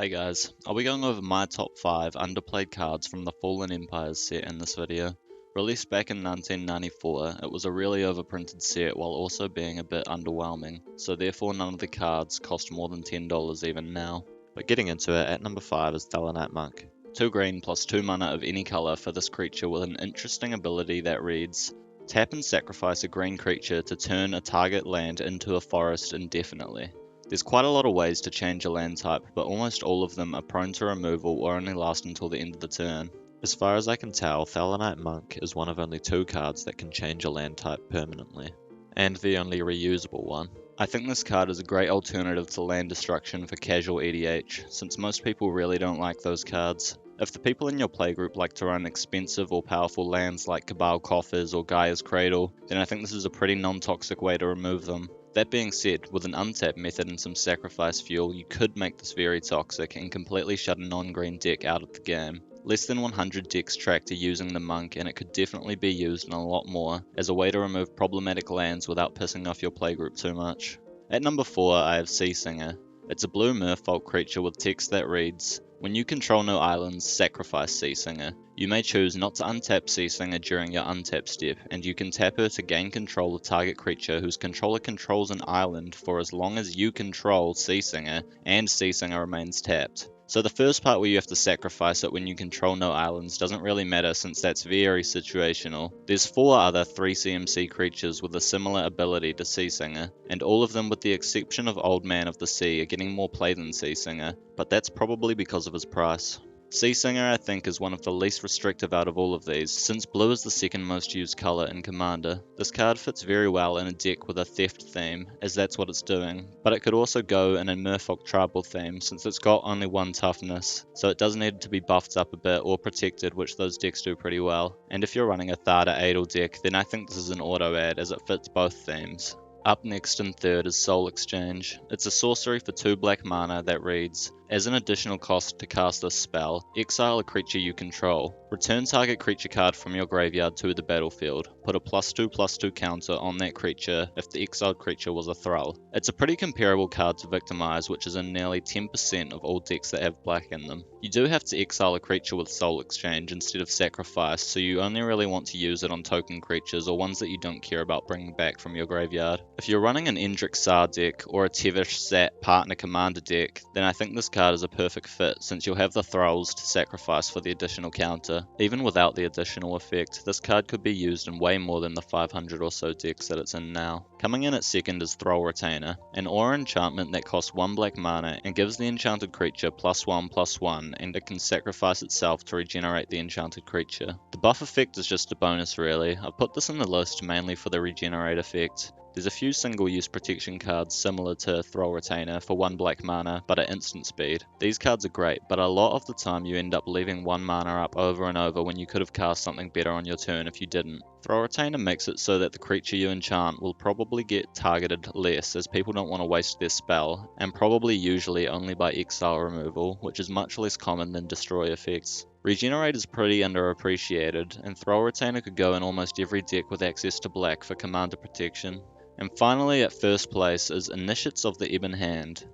Hey guys, I'll be going over my top 5 underplayed cards from the Fallen Empires set in this video. Released back in 1994, it was a really overprinted set while also being a bit underwhelming, so therefore none of the cards cost more than $10 even now. But getting into it, at number 5 is Thalanite Monk. 2 green plus 2 mana of any colour for this creature with an interesting ability that reads, tap and sacrifice a green creature to turn a target land into a forest indefinitely. There's quite a lot of ways to change a land type, but almost all of them are prone to removal or only last until the end of the turn. As far as I can tell, Thalanite Monk is one of only 2 cards that can change a land type permanently, and the only reusable one. I think this card is a great alternative to land destruction for casual EDH, since most people really don't like those cards. If the people in your playgroup like to run expensive or powerful lands like Cabal Coffers or Gaia's Cradle, then I think this is a pretty non-toxic way to remove them. That being said, with an untap method and some sacrifice fuel, you could make this very toxic and completely shut a non-green deck out of the game. Less than 100 decks tracked are using the Monk, and it could definitely be used in a lot more, as a way to remove problematic lands without pissing off your playgroup too much. At number 4, I have Sea Singer. It's a blue merfolk creature with text that reads, when you control no islands, sacrifice Sea Singer. You may choose not to untap Sea Singer during your untap step, and you can tap her to gain control of target creature whose controller controls an island for as long as you control Sea Singer, and Sea Singer remains tapped. So the first part where you have to sacrifice it when you control no islands doesn't really matter since that's very situational. There's 4 other 3 CMC creatures with a similar ability to Sea Singer, and all of them with the exception of Old Man of the Sea are getting more play than Sea Singer, but that's probably because of his price. Sea Singer I think is one of the least restrictive out of all of these, since blue is the second most used colour in Commander. This card fits very well in a deck with a theft theme, as that's what it's doing, but it could also go in a merfolk tribal theme since it's got only 1 toughness, so it does need to be buffed up a bit or protected, which those decks do pretty well. And if you're running a Thada Adel deck, then I think this is an auto add as it fits both themes. Up next in third is Soul Exchange. It's a sorcery for 2 black mana that reads, as an additional cost to cast this spell, exile a creature you control. Return target creature card from your graveyard to the battlefield. Put a +2/+2 counter on that creature if the exiled creature was a Thrall. It's a pretty comparable card to Victimize, which is in nearly 10% of all decks that have black in them. You do have to exile a creature with Soul Exchange instead of Sacrifice, so you only really want to use it on token creatures or ones that you don't care about bringing back from your graveyard. If you're running an Endrick Sar deck or a Tevish Sat partner commander deck, then I think this card is a perfect fit since you'll have the Thralls to sacrifice for the additional counter. Even without the additional effect, this card could be used in way more than the 500 or so decks that it's in now. Coming in at second is Thrall Retainer, an aura enchantment that costs 1 black mana and gives the enchanted creature +1/+1, and it can sacrifice itself to regenerate the enchanted creature. The buff effect is just a bonus really. I've put this in the list mainly for the regenerate effect. There's a few single-use protection cards similar to Thrall Retainer for 1 black mana, but at instant speed. These cards are great, but a lot of the time you end up leaving 1 mana up over and over when you could have cast something better on your turn if you didn't. Thrall Retainer makes it so that the creature you enchant will probably get targeted less, as people don't want to waste their spell, and probably usually only by exile removal, which is much less common than destroy effects. Regenerate is pretty underappreciated, and Thrall Retainer could go in almost every deck with access to black for commander protection. And finally at first place is Initiates of the Ebon Hand.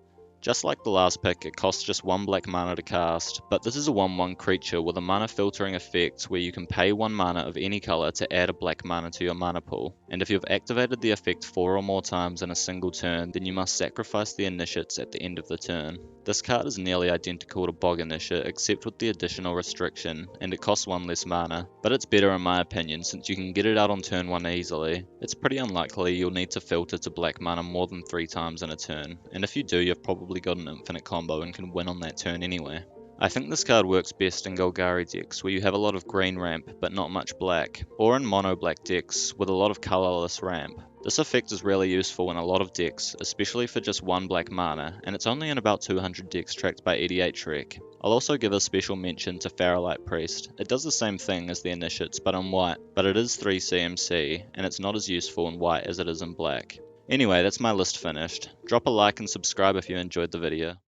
Just like the last pick, it costs just 1 black mana to cast, but this is a 1/1 creature with a mana filtering effect where you can pay 1 mana of any colour to add a black mana to your mana pool, and if you've activated the effect 4 or more times in a single turn, then you must sacrifice the Initiates at the end of the turn. This card is nearly identical to Bog Initiate except with the additional restriction, and it costs 1 less mana, but it's better in my opinion since you can get it out on turn 1 easily. It's pretty unlikely you'll need to filter to black mana more than 3 times in a turn, and if you do you've probably got an infinite combo and can win on that turn anyway. I think this card works best in Golgari decks where you have a lot of green ramp but not much black, or in mono black decks with a lot of colourless ramp. This effect is really useful in a lot of decks, especially for just 1 black mana, and it's only in about 200 decks tracked by EDH Rec. I'll also give a special mention to Faralight Priest. It does the same thing as the Initiates but in white, but it is 3 CMC, and it's not as useful in white as it is in black. Anyway, that's my list finished. Drop a like and subscribe if you enjoyed the video.